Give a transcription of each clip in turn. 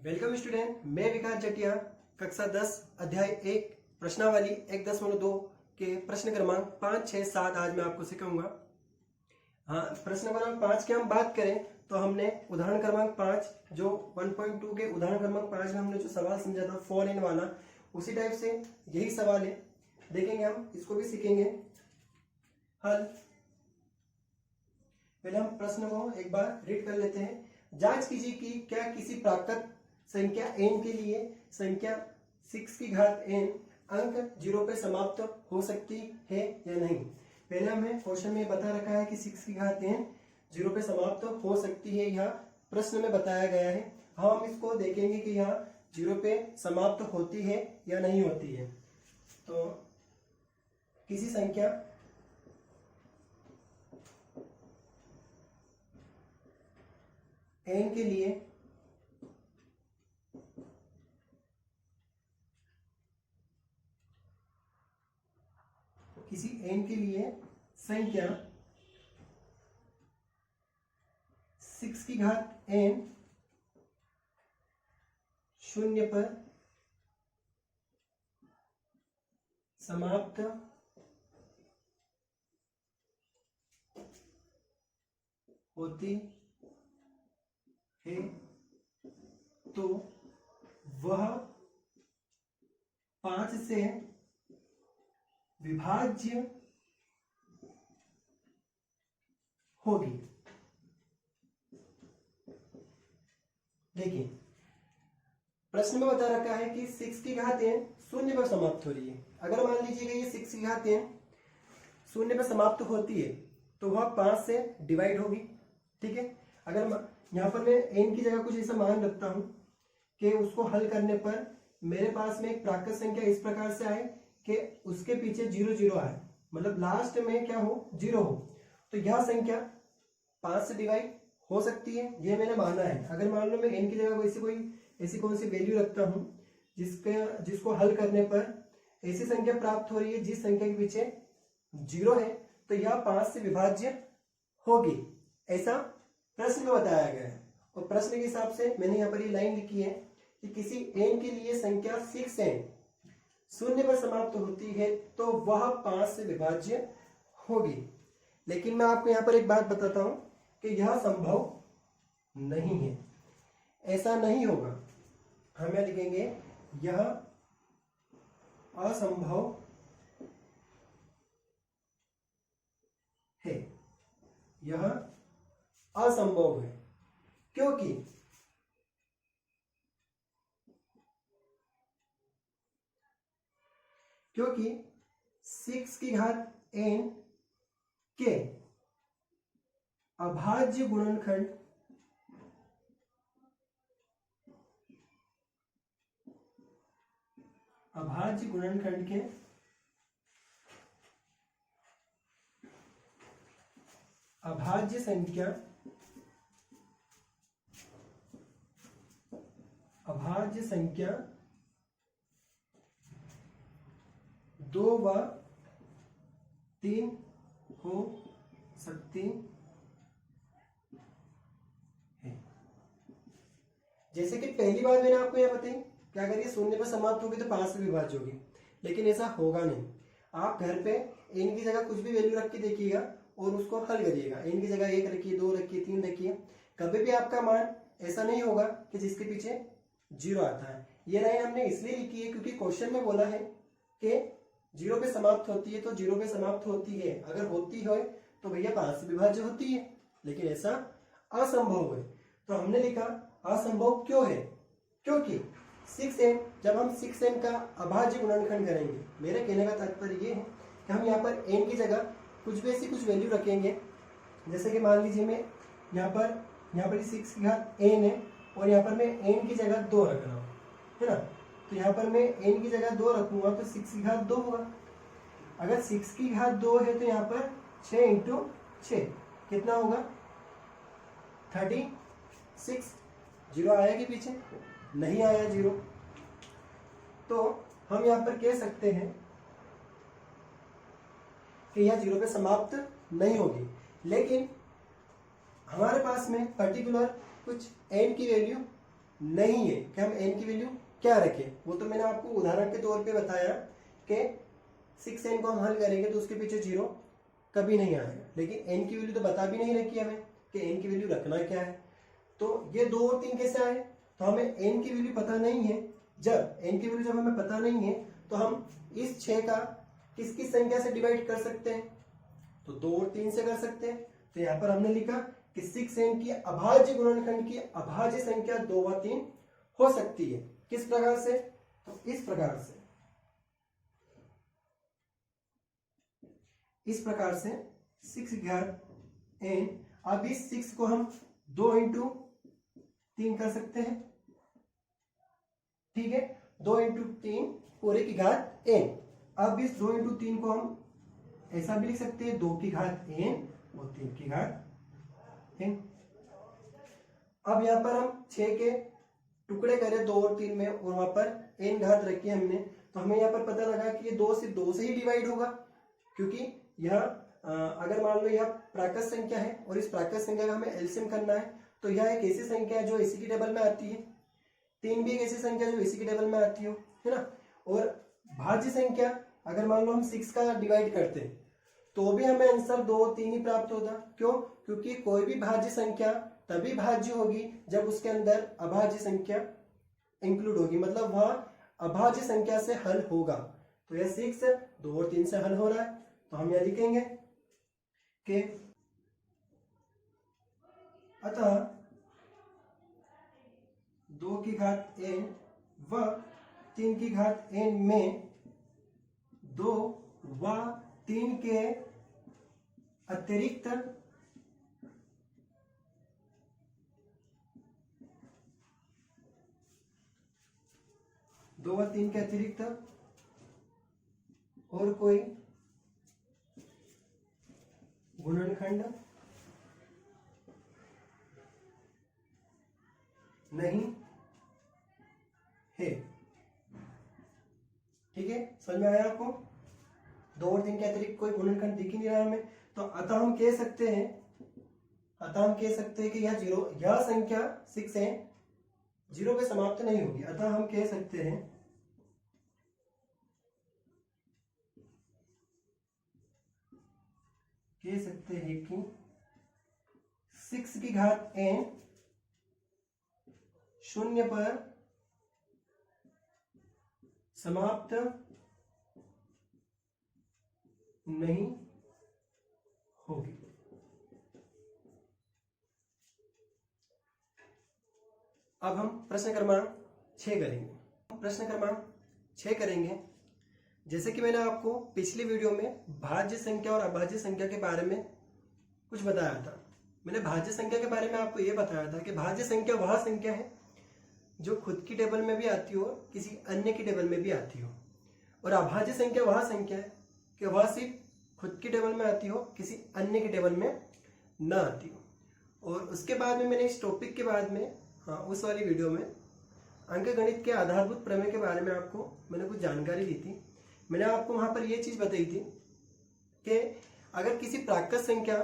Welcome student, मैं विकास जटिया कक्षा 10 अध्याय 1 प्रश्नावली 1.2 के प्रश्न क्रमांक 5, 6, 7 आज मैं आपको सिखाऊंगा। हाँ, प्रश्न क्रमांक 5 की हम बात करें तो हमने उदाहरण क्रमांक 5 जो 1.2 के उदाहरण क्रमांक 5 में हमने जो सवाल समझा था फॉर इन वाला, उसी टाइप से यही सवाल है। देखेंगे, हम इसको भी सीखेंगे हल। पहले हम प्रश्न को एक बार रीड कर लेते हैं। जांच कीजिए कि क्या किसी प्राकृत संख्या n के लिए संख्या 6 की घात n अंक 0 पे समाप्त हो सकती है या नहीं। पहले हमें क्वेश्चन में बता रखा है कि 6 की घात n 0 पे समाप्त हो सकती है, यह प्रश्न में बताया गया है। हम इसको देखेंगे कि यह 0 पे समाप्त होती है या नहीं होती है। तो किसी संख्या n के लिए संख्या 6 की घात n 0 पर समाप्त होती है तो वह 5 से विभाज्य होगी। देखिए, प्रश्न में बता रखा है कि 6 की घात n 0 पर समाप्त हो रही है। अगर मान लीजिएगा ये 6 की घात n 0 पर समाप्त होती है तो वह 5 से डिवाइड होगी। ठीक है, अगर यहाँ पर मैं n की जगह कुछ ऐसा मान रखता हूं कि उसको हल करने पर मेरे पास में एक प्राकृत संख्या इस प्रकार से आए कि उसके पीछे 0 0 आए, मतलब लास्ट में क्या हो 0 हो, तो यह संख्या 5 से डिवाइड हो सकती है, ये मैंने माना है। अगर मान लो मैं n की जगह ऐसी कौन सी वैल्यू रखता हूं जिसको हल करने पर ऐसी संख्या प्राप्त हो रही है जिस संख्या के पीछे 0 है, तो यह 5 से विभाज्य होगी, ऐसा प्रश्न में बताया गया है। और प्रश्न के हिसाब से मैंने यहाँ पर ये लाइन लिखी है कि किसी n के लिए संख्या 6n 0 पर समाप्त होती है तो वह 5 से विभाज्य होगी। लेकिन मैं आपको यहाँ पर एक बात बताता हूं कि यह संभव नहीं है, ऐसा नहीं होगा। हम यहाँ लिखेंगे यह असंभव है, यह असंभव है। क्योंकि 6 की घात n के अभाज्य गुणनखंड के अभाज्य संख्या 2 व 3 हो सकती है। जैसे कि पहली बात मैंने आपको यह बताई कि अगर ये 0 पर समाप्त होगी तो 5 से विभाज्य होगी, लेकिन ऐसा होगा नहीं। आप घर पे n की जगह कुछ भी वैल्यू रख के देखिएगा और उसको हल करिएगा। n की जगह 1 रखिए, 2 रखिए, 3 रखिए, कभी भी आपका मान ऐसा नहीं होगा कि जिसके पीछे 0 आता है। ये लाइन हमने इसलिए लिखी है क्योंकि क्वेश्चन में बोला है कि 0 पे समाप्त होती है, तो 0 पे समाप्त होती है, अगर होती है तो भैया 5 से विभाज्य होती है, लेकिन ऐसा असंभव है। तो हमने लिखा असंभव क्यों है, क्योंकि 6n, जब हम 6n का अभाज्य गुणनखंड करेंगे, मेरे कहने का तात्पर्य ये है कि हम यहाँ पर n की जगह कुछ भी ऐसी कुछ वैल्यू रखेंगे। जैसे कि मान लीजिए मैं यहाँ पर 6 की घात n है और यहाँ पर मैं n की जगह 2 रख रहा हूँ, है ना। तो यहाँ पर मैं n की जगह 2 रखूंगा तो 6 की घात 2 होगा। अगर 6 की घात 2 है तो यहाँ पर 6 इंटू 6 कितना होगा 36। 0 आया कि पीछे नहीं आया 0, तो हम यहाँ पर कह सकते हैं कि यह 0 पे समाप्त नहीं होगी। लेकिन हमारे पास में पर्टिकुलर कुछ n की वैल्यू नहीं है कि हम n की वैल्यू क्या रखें। वो तो मैंने आपको उदाहरण के तौर पे बताया कि 6n को हम हल करेंगे तो उसके पीछे 0 कभी नहीं आएगा, लेकिन n की वैल्यू तो बता भी नहीं रखी हमें कि n की वैल्यू रखना क्या है। तो ये 2 और 3 कैसे आए, तो हमें n की वैल्यू पता नहीं है। जब n की वैल्यू जब हमें पता नहीं है तो हम इस 6 का किस किस संख्या से डिवाइड कर सकते हैं, तो 2 और 3 से कर सकते हैं। तो यहाँ पर हमने लिखा कि 6n की अभाज्य गुणनखंड की अभाज्य संख्या 2 व 3 हो सकती है। किस प्रकार से, तो इस प्रकार से, इस प्रकार से 6 घात n। अब इस 6 को हम 2 इंटू 3 कर सकते हैं, ठीक है, 2 इंटू 3 पूरे की घात n। अब इस 2 इंटू 3 को हम ऐसा भी लिख सकते हैं 2 की घात n और 3 की घात n। अब यहां पर हम 6 के टुकड़े करें 2 और 3 में और वहां पर n घात रखी हमने, तो हमें यहाँ पर पता लगा कि ये 2 सिर्फ 2 से ही डिवाइड होगा, क्योंकि यह अगर मान लो यह प्राकृत संख्या है और इस प्राकृत संख्या का हमें एलसीएम करना है, तो यह एक ऐसी संख्या है जो इसी की टेबल में आती है। 3 भी एक ऐसी संख्या जो इसी की टेबल में आती हो, है ना। और भाज्य संख्या अगर मान लो हम 6 का डिवाइड करते हैं तो भी हमें आंसर 2 और 3 ही प्राप्त होता। क्यों, क्योंकि कोई भी भाज्य संख्या तभी भाज्य होगी जब उसके अंदर अभाज्य संख्या इंक्लूड होगी, मतलब वह अभाज्य संख्या से हल होगा। तो यह 6 2 और 3 से हल हो रहा है, तो हम यह लिखेंगे कि अतः 2 की घात n व 3 की घात n में 2 व 3 के अतिरिक्त और कोई गुणनखंड नहीं है। ठीक है, समझ में आया आपको। 2 और 3 के अतिरिक्त कोई गुणनखंड दिख ही नहीं रहा हमें, तो अतः हम कह सकते हैं कि यह संख्या 6 है 0 पे समाप्त नहीं होगी। अतः हम कह सकते हैं कि 6 की घात n 0 पर समाप्त नहीं होगी। अब हम प्रश्न क्रमांक 6 करेंगे। जैसे कि मैंने आपको पिछली वीडियो में भाज्य संख्या और अभाज्य संख्या के बारे में कुछ बताया था। मैंने भाज्य संख्या के बारे में आपको यह बताया था कि भाज्य संख्या वह संख्या है जो खुद की टेबल में भी आती हो, किसी अन्य की टेबल में भी आती हो, और अभाज्य संख्या वह संख्या है कि वह सिर्फ खुद की टेबल में आती हो, किसी अन्य की टेबल में न आती हो। और उसके बाद में मैंने इस टॉपिक के बाद में उस वाली वीडियो में अंकगणित के आधारभूत प्रमेय के बारे में आपको मैंने कुछ जानकारी दी थी। मैंने आपको वहां पर यह चीज बताई थी कि अगर किसी प्राकृत संख्या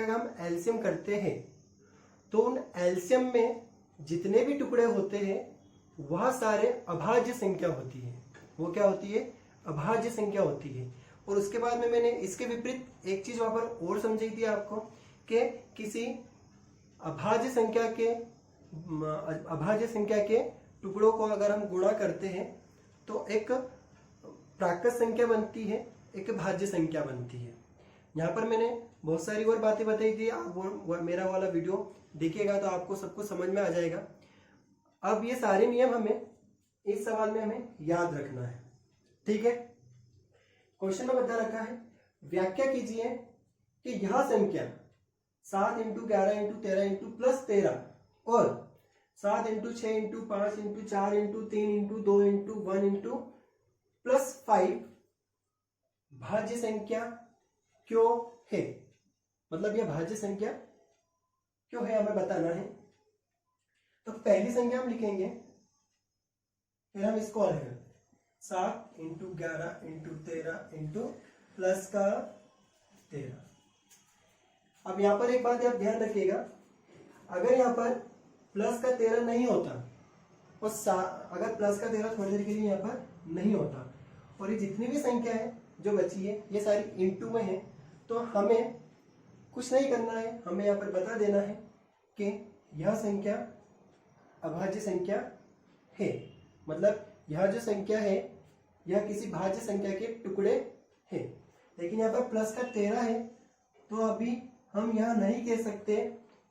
का हम एलसीएम करते हैं तो उन एलसीएम में जितने भी टुकड़े होते हैं वह सारे अभाज्य संख्या होती है। वो क्या होती है, अभाज्य संख्या होती है। और उसके बाद में मैंने इसके विपरीत एक चीज वहां पर और समझाई थी आपको कि किसी अभाज्य संख्या के टुकड़ों को अगर हम गुणा करते हैं तो एक प्राकृत संख्या बनती है, एक भाज्य संख्या बनती है। यहाँ पर मैंने बहुत सारी और बातें बताई थी, आप वो मेरा वाला वीडियो देखिएगा तो आपको सब कुछ समझ में आ जाएगा। अब ये सारे नियम हमें इस सवाल में हमें याद रखना है। ठीक है, क्वेश्चन में बता रखा है, व्याख्या कीजिए कि यह संख्या 7 × 11 × 13 × +13 और 7 × 6 × 5 × 4 × 3 × 2 × 1 × +5 भाज्य संख्या क्यों है। मतलब यह भाज्य संख्या क्यों है हमें बताना है। तो पहली संख्या हम लिखेंगे, फिर हम इसको हल करेंगे। 7 × 11 × 13 + 13। अब यहां पर एक बात आप ध्यान रखिएगा, अगर यहाँ पर प्लस का 13 नहीं होता और अगर प्लस का 13 थोड़ी देर के लिए यहाँ पर नहीं होता और ये जितनी भी संख्या है जो बची है ये सारी इनटू में है, तो हमें कुछ नहीं करना है, हमें यहाँ पर बता देना है कि यह संख्या अभाज्य संख्या है। मतलब यह जो संख्या है यह किसी भाज्य संख्या के टुकड़े है। लेकिन यहाँ पर प्लस का 13 है, तो अभी हम यह नहीं कह सकते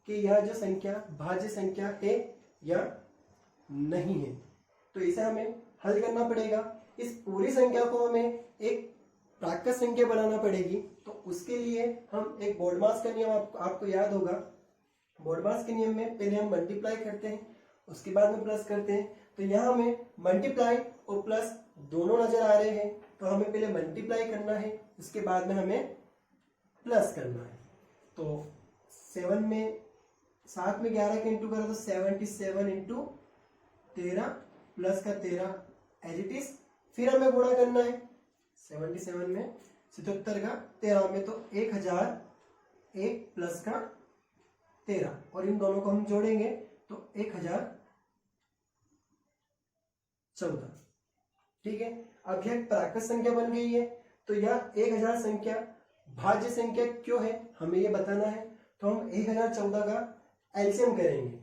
कि यह जो संख्या भाज्य संख्या है या नहीं है। तो इसे हमें हल करना पड़ेगा। इस पूरी संख्या को हमें एक प्राकृत संख्या बनाना पड़ेगी। तो उसके लिए हम एक बोर्डमास का नियम आपको याद होगा। बोर्डमास के नियम में पहले हम मल्टीप्लाई करते हैं, उसके बाद में प्लस करते हैं। तो यहाँ हमें मल्टीप्लाई और प्लस दोनों नजर आ रहे हैं, तो हमें पहले मल्टीप्लाई करना है, उसके बाद में हमें प्लस करना है। तो 7 में 11 का इंटू करो तो 77 इंटू 13 प्लस का 13 एज इट इज। फिर हमें गुणा करना है 77 में 77 का 13 में, तो 1001 प्लस का 13 और इन दोनों को हम जोड़ेंगे तो 1014। ठीक है, अब यह प्राकृत संख्या बन गई है। तो यह 1000 संख्या भाज्य संख्या क्यों है हमें यह बताना है। तो हम 1014 का एलसीएम करेंगे।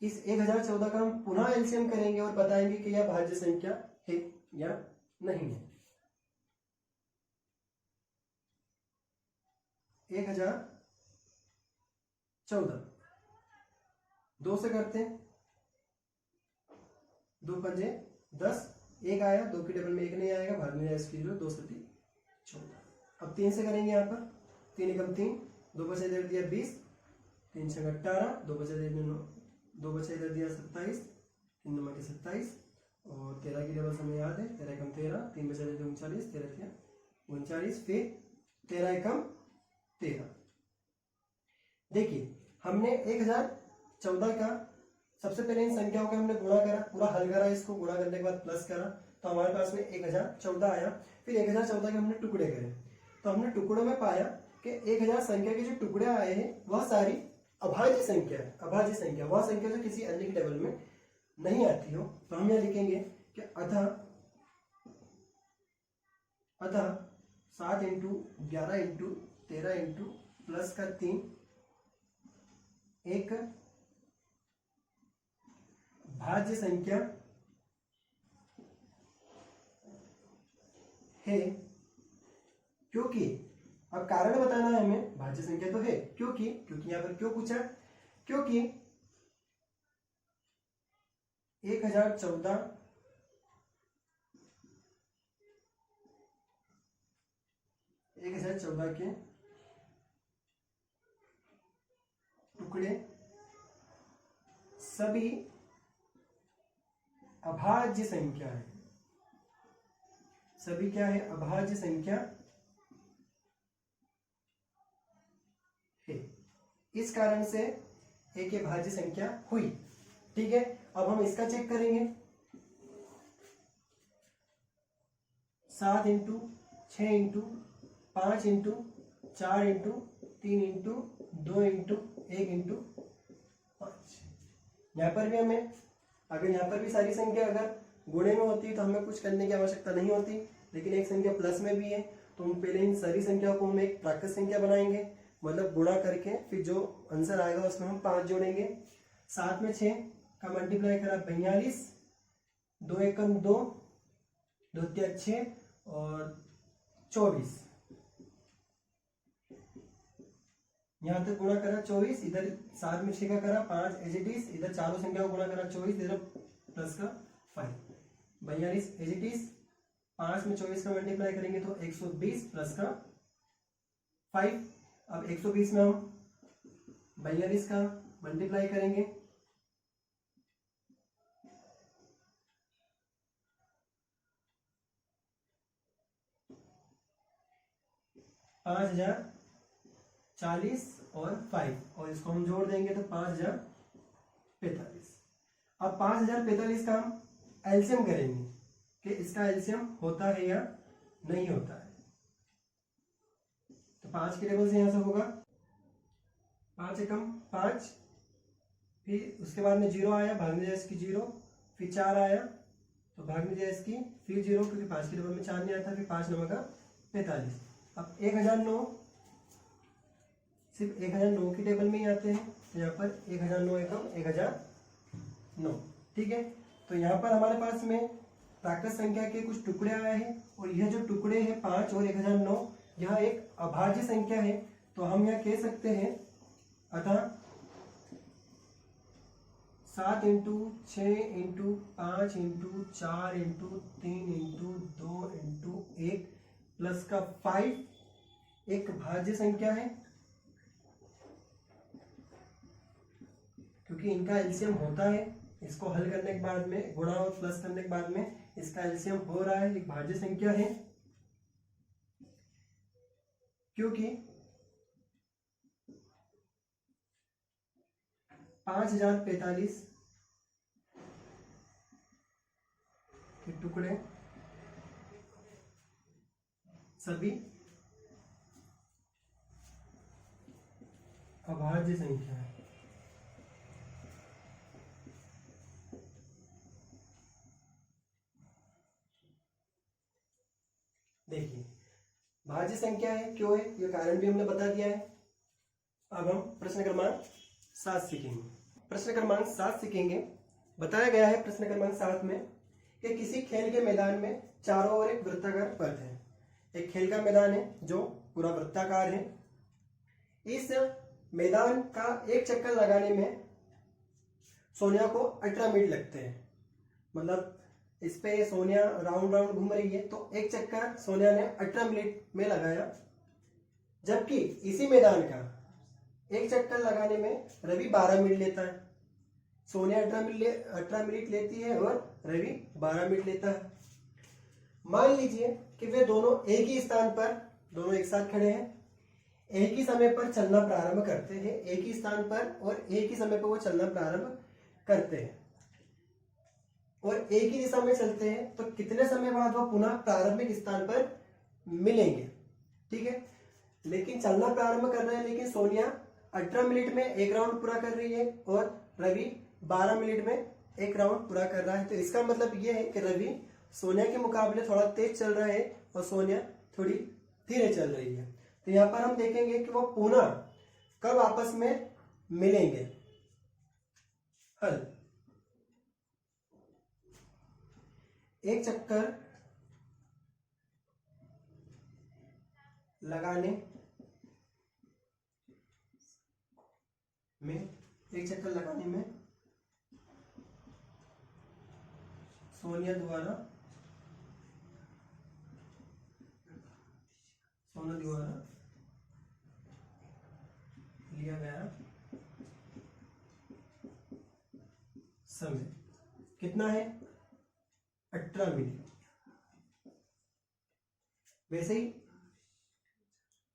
इस 1014 का हम पुनः एलसीएम करेंगे और बताएंगे कि यह भाज्य संख्या है या नहीं है। 1014 2 से करते हैं, 2 पंजे 10, 1 आया, 2 की टेबल में 1 नहीं आएगा, भाग में इसकी 0, 2 से 3 14। अब 3 से करेंगे यहाँ पर, 3 एकम 3, 2 बचे इधर दिया 20, 3 छः 18, 2 बचे इधर दिया 27, 3 नंबर के 27 और 13 की टेबल हमें याद है, 13 एकम 13, 3 बचे इधर 39, 13 दिया 39, फिर 13 एकम 13। देखिए हमने 1014 का सबसे पहले इन संख्याओं का हमने गुणा करा, पूरा हल करा, इसको गुणा करने के बाद प्लस करा, तो हमारे पास में 1014 आया। फिर 1014 के हमने टुकड़े करे, तो हमने टुकड़ों में पाया कि 1000 संख्या के जो टुकड़े आए हैं वह सारी अभाज्य संख्या है। अभाज्य संख्या वह संख्या जो किसी अन्य की टेबल में नहीं आती हो। तो हम यह लिखेंगे कि अतः 7 इंटू 11 इंटू 13 इंटू प्लस का 3 एक भाज्य संख्या है। क्योंकि अब कारण बताना है हमें, भाज्य संख्या तो है क्योंकि यहां पर क्यों पूछा, क्योंकि 1014 के टुकड़े सभी अभाज्य संख्या है। सभी क्या है, अभाज्य संख्या है। इस कारण से एक ये भाज्य संख्या हुई। ठीक है, अब हम इसका चेक करेंगे। 7 into 6 into 5 into 4 into 3 into 2 into 1 into 5। यहाँ पर भी हमें, अगर यहाँ पर भी सारी संख्या अगर गुणे में होती तो हमें कुछ करने की आवश्यकता नहीं होती, लेकिन एक संख्या प्लस में भी है तो हम पहले इन सारी संख्याओं को हम एक प्राकृत संख्या बनाएंगे, मतलब गुणा करके फिर जो आंसर आएगा उसमें हम 5 जोड़ेंगे। 7 में 6 का मल्टीप्लाई करा 42, 2 एकम 2, 2 तिया 6 और 24। यहाँ तक गुणा करा 24, इधर 7 में 6 का करा 5 एज इट इज, इधर चारों संख्याओं गुणा करा 24, इधर प्लस का 5 42 एज इट इज। 5 में 24 का मल्टीप्लाई करेंगे तो 120 प्लस का 5। अब 120 में हम 42 का मल्टीप्लाई करेंगे, 5040 और 5 और इसको हम जोड़ देंगे तो 5045। अब 5045 का हम एलसीएम करेंगे कि इसका एलसीएम होता है या नहीं होता है। तो 5 के टेबल से यहां से होगा 5 एकम 5, फिर उसके बाद में 0 आया, भाग में जाए इसकी 0, फिर 4 आया तो भाग में जाए इसकी फिर 0, क्योंकि 5 के टेबल में 4 नहीं आता, फिर 5 9 का 45। अब 1009 सिर्फ 1009 की टेबल में ही आते हैं, तो यहाँ पर 1009 एकम 1009। ठीक है, तो यहाँ पर हमारे पास में प्राकृत संख्या के कुछ टुकड़े आए हैं, और यह जो टुकड़े हैं 5 और 1009, यह एक अभाज्य संख्या है। तो हम यह कह सकते हैं, अतः 7 into 6 into 5 into 4 into 3 into 2 into 1 plus का 5 एक भाज्य संख्या है, क्योंकि इनका एलसीएम होता है। इसको हल करने के बाद में, गुणा और प्लस करने के बाद में इसका एलसीएम हो रहा है, एक भाज्य संख्या है। क्योंकि 5045 के टुकड़े सभी अभाज्य संख्या है। देखिए, भाज्य संख्या है, क्यों है, ये कारण भी हमने बता दिया है। अब हम प्रश्न क्रमांक 7 सीखेंगे। प्रश्न क्रमांक 7 सीखेंगे। बताया गया है प्रश्न क्रमांक 7 में कि किसी खेल के मैदान में चारों ओर एक वृत्ताकार पर्त है। एक खेल का मैदान है जो पूरा वृत्ताकार है। इस मैदान का एक चक्कर लगाने में सोनिया को 18 मिनट लगते हैं। मतलब इस पे सोनिया राउंड राउंड घूम रही है, तो एक चक्कर सोनिया ने 18 मिनट में लगाया। जबकि इसी मैदान का एक चक्कर लगाने में रवि 12 मिनट लेता है। सोनिया 18 मिनट लेती है और रवि 12 मिनट लेता है। मान लीजिए कि वे दोनों एक ही स्थान पर, दोनों एक साथ खड़े हैं, एक ही समय पर चलना प्रारंभ करते हैं, एक ही स्थान पर और एक ही समय पर वो चलना प्रारंभ करते हैं और एक ही दिशा में चलते हैं। तो कितने समय बाद वो पुनः प्रारंभिक स्थान पर मिलेंगे। ठीक है, लेकिन चलना प्रारंभ कर रहे हैं, लेकिन सोनिया 18 मिनट में एक राउंड पूरा कर रही है और रवि 12 मिनट में एक राउंड पूरा कर रहा है। तो इसका मतलब ये है कि रवि सोनिया के मुकाबले थोड़ा तेज चल रहा है और सोनिया थोड़ी धीरे चल रही है। तो यहाँ पर हम देखेंगे कि वो पुनः कब आपस में मिलेंगे। हल, एक चक्कर लगाने में सोनिया द्वारा लिया गया समय कितना है, 18 मिनट। वैसे ही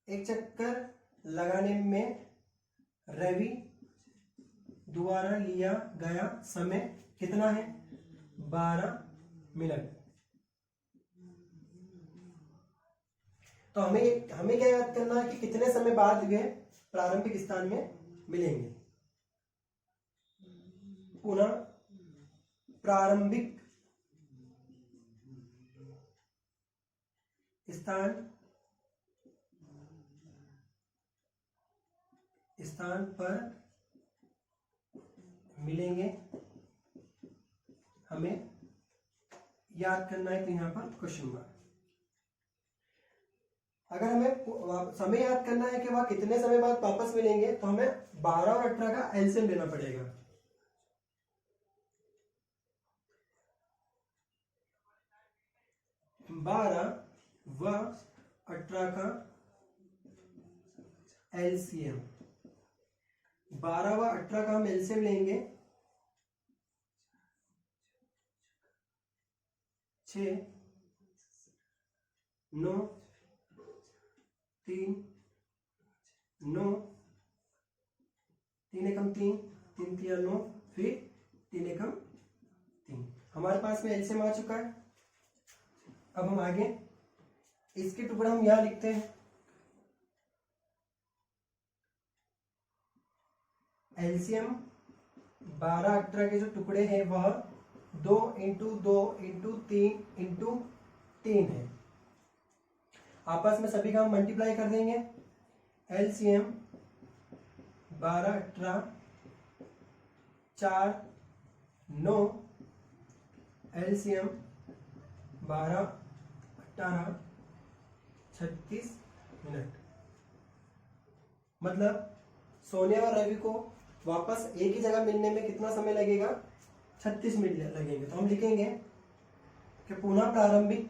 एक चक्कर लगाने में रवि द्वारा लिया गया समय कितना है, 12 मिनट। तो हमें क्या याद करना है कि कितने समय बाद वे प्रारंभिक स्थान में मिलेंगे। पुनः प्रारंभिक स्थान पर मिलेंगे, हमें याद करना है। तो यहां पर क्वेश्चन मार्क। अगर हमें समय याद करना है कि वह कितने समय बाद वापस मिलेंगे, तो हमें 12 और 18 का एलसीएम लेना पड़ेगा। 12 व 18 का एलसीएम, 12 व 18 का हम एलसीएम लेंगे 6 9 3 9 3 एकम 3 3 3 9 फिर 3 एकम 3। हमारे पास में एलसीएम आ चुका है। अब हम आगे इसके टुकड़ा हम यहां लिखते हैं। एलसीएम 12 18 के जो टुकड़े हैं वह 2 इंटू 2 इंटू 3 इंटू 3 है। आपस में सभी का हम मल्टीप्लाई कर देंगे। LCM 12 18 4 9, LCM 12 18 36 minute. मतलब सोनिया और रवि को वापस एक ही जगह मिलने में कितना समय लगेगा? 36 मिनट लगेंगे। तो हम लिखेंगे कि पुनः प्रारंभिक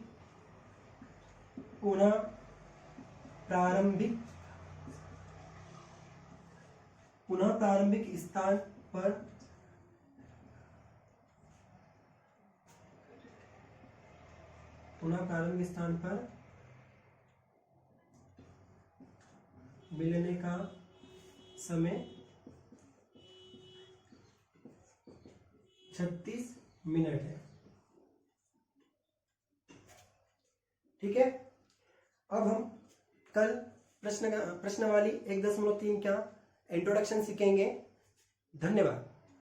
स्थान पर मिलने का समय 36 मिनट है। ठीक है। अब हम कल प्रश्न वाली 1.3 का इंट्रोडक्शन सीखेंगे। धन्यवाद।